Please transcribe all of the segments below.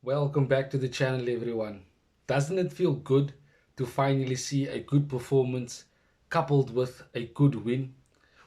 Welcome back to the channel, everyone. Doesn't it feel good to finally see a good performance coupled with a good win?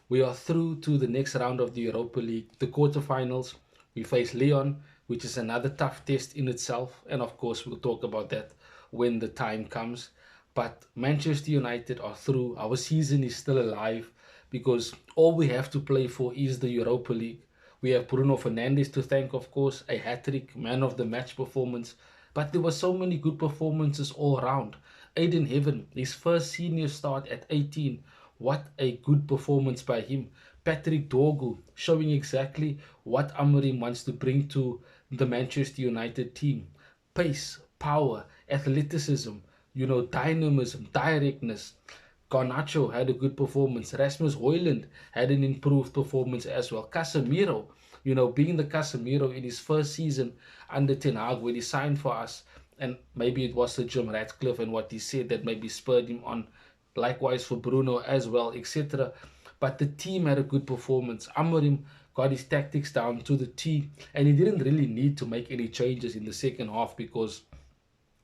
We are through to the next round of the Europa League, the quarterfinals. We face Lyon, which is another tough test in itself, and of course, we'll talk about that when the time comes. But Manchester United are through. Our season is still alive because all we have to play for is the Europa League. We have Bruno Fernandes to thank, of course, a hat-trick, man of the match performance. But there were so many good performances all around. Aiden Heaven, his first senior start at 18. What a good performance by him. Patrick Dorgu showing exactly what Amorim wants to bring to the Manchester United team. Pace, power, athleticism, dynamism, directness. Garnacho had a good performance. Rasmus Højlund had an improved performance as well. Casemiro, being the Casemiro in his first season under Ten Hag when he signed for us, and maybe it was Sir Jim Ratcliffe and what he said that maybe spurred him on. Likewise for Bruno as well, etc. But the team had a good performance. Amorim got his tactics down to the T, and he didn't really need to make any changes in the second half because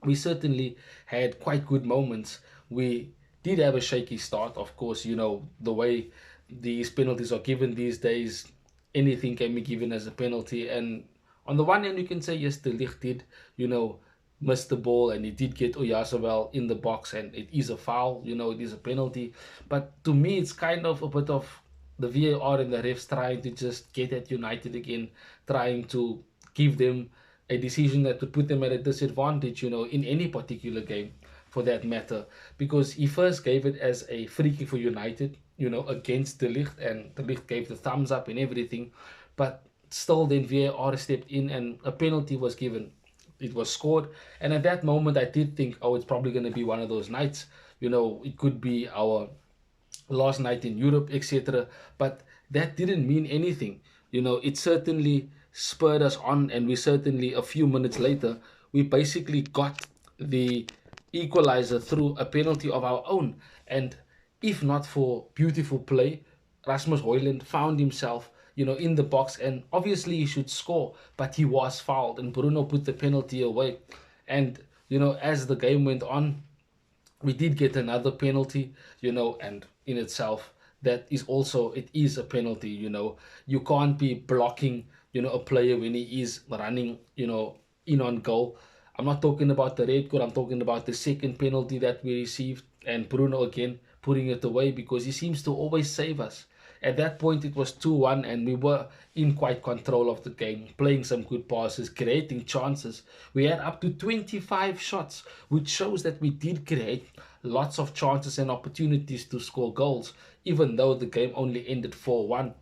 we certainly had quite good moments. We did have a shaky start, of course, the way these penalties are given these days, anything can be given as a penalty. And on the one hand, you can say, yes, the Ligt did, you know, miss the ball and he did get Oyarzabal in the box and it is a foul, it is a penalty. But to me, it's kind of a bit of the VAR and the refs trying to just get at United again, trying to give them a decision that would put them at a disadvantage, in any particular game for that matter. Because he first gave it as a free kick for United, against the Ligt, and the Ligt gave the thumbs up and everything. But still, then VAR stepped in and a penalty was given. It was scored. And at that moment, I did think, oh, it's probably going to be one of those nights. It could be our last night in Europe, etc. But that didn't mean anything. It certainly spurred us on, and we certainly, a few minutes later, we basically got the equalizer through a penalty of our own. And if not for beautiful play, Rasmus Højlund found himself, in the box, and obviously he should score, but he was fouled, and Bruno put the penalty away. And as the game went on, we did get another penalty, and in itself, that is also, it is a penalty. You can't be blocking, a player when he is running, in on goal. I'm not talking about the red card, I'm talking about the second penalty that we received, and Bruno again putting it away because he seems to always save us. At that point, it was 2-1, and we were in quite control of the game, playing some good passes, creating chances. We had up to 25 shots, which shows that we did create lots of chances and opportunities to score goals, even though the game only ended 4-1,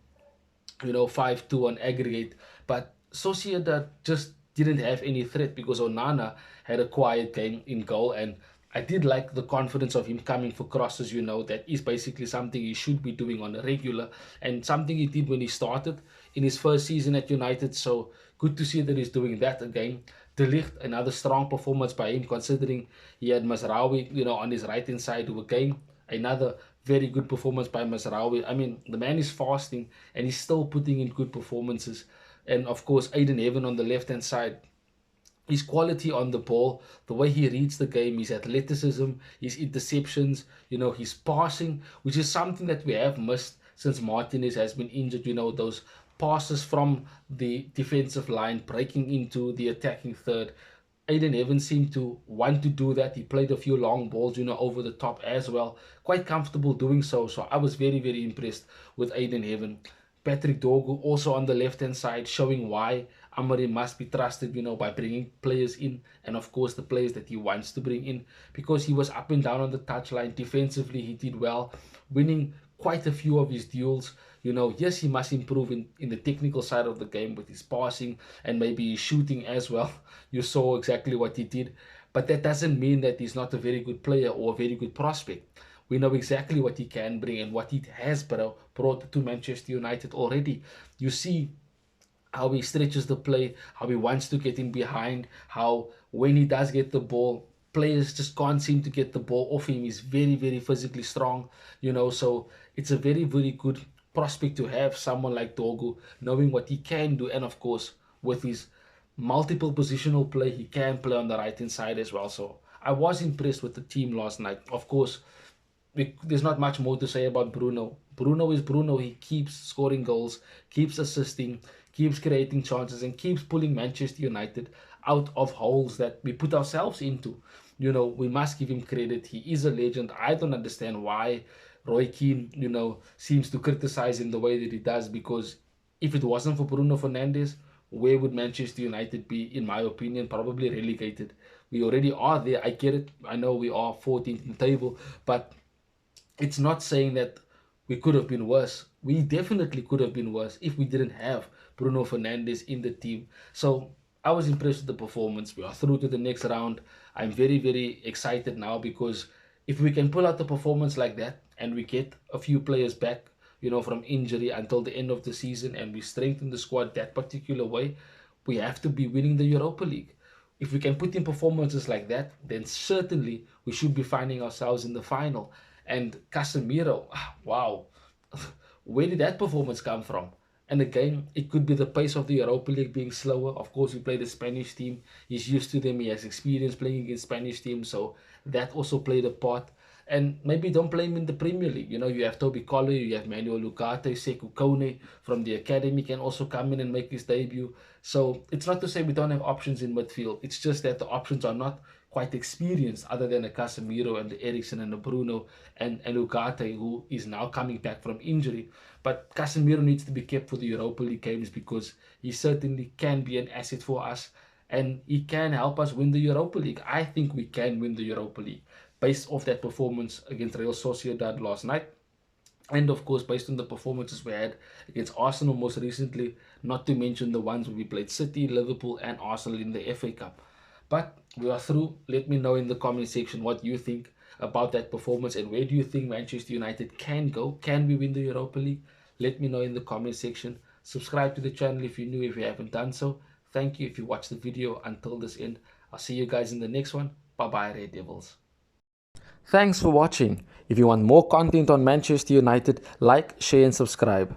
5-2 on aggregate. But Sociedad just didn't have any threat because Onana had a quiet game in goal, and I did like the confidence of him coming for crosses. That is basically something he should be doing on a regular, and something he did when he started in his first season at United. So good to see that he's doing that again. De Ligt, another strong performance by him, considering he had Mazraoui, on his right hand side, who again, another very good performance by Mazraoui. I mean, the man is fasting and he's still putting in good performances. And of course, Aiden Heaven on the left hand side, his quality on the ball, the way he reads the game, his athleticism, his interceptions, his passing, which is something that we have missed since Martinez has been injured. Those passes from the defensive line breaking into the attacking third. Aiden Evans seemed to want to do that. He played a few long balls, over the top as well. Quite comfortable doing so. So I was very, very impressed with Aiden Heaven. Patrick Dorgu also on the left hand side, showing why Amorim must be trusted, by bringing players in, and of course the players that he wants to bring in, because he was up and down on the touchline. Defensively, he did well, winning quite a few of his duels. Yes, he must improve in the technical side of the game with his passing and maybe his shooting as well. You saw exactly what he did, but that doesn't mean that he's not a very good player or a very good prospect. We know exactly what he can bring and what he has brought to Manchester United already. You see how he stretches the play, how he wants to get in behind, how when he does get the ball, players just can't seem to get the ball off him. He's very, very physically strong, so it's a very, very good prospect to have someone like Dorgu, knowing what he can do, and of course, with his multiple positional play. He can play on the right hand side as well. So I was impressed with the team last night. Of course, there's not much more to say about Bruno. Bruno is Bruno. He keeps scoring goals, keeps assisting, keeps creating chances, and keeps pulling Manchester United out of holes that we put ourselves into. We must give him credit. He is a legend. I don't understand why Roy Keane, seems to criticize him the way that he does, because if it wasn't for Bruno Fernandes, where would Manchester United be, in my opinion? Probably relegated. We already are there. I get it. I know we are 14th in the table, but it's not saying that we could have been worse. We definitely could have been worse if we didn't have Bruno Fernandes in the team. So I was impressed with the performance. We are through to the next round. I'm very, very excited now, because if we can pull out the performance like that and we get a few players back, from injury until the end of the season, and we strengthen the squad that particular way, we have to be winning the Europa League. If we can put in performances like that, then certainly we should be finding ourselves in the final. And Casemiro, wow, where did that performance come from? And again, it could be the pace of the Europa League being slower. Of course, we play the Spanish team. He's used to them. He has experience playing against Spanish teams, so that also played a part. And maybe don't play him in the Premier League. You have Toby Collier, you have Manuel Ugarte, Sekou Kone from the academy can also come in and make his debut. So it's not to say we don't have options in midfield. It's just that the options are not quite experienced, other than a Casemiro and the Eriksen and the Bruno and Ugarte, who is now coming back from injury. But Casemiro needs to be kept for the Europa League games, because he certainly can be an asset for us, and he can help us win the Europa League. I think we can win the Europa League based off that performance against Real Sociedad last night. And of course, based on the performances we had against Arsenal most recently, not to mention the ones where we played City, Liverpool, and Arsenal in the FA Cup. But we are through. Let me know in the comment section what you think about that performance, and where do you think Manchester United can go? Can we win the Europa League? Let me know in the comment section. Subscribe to the channel if you're new, if you haven't done so. Thank you if you watched the video until this end. I'll see you guys in the next one. Bye bye, Red Devils. Thanks for watching. If you want more content on Manchester United, like, share, and subscribe.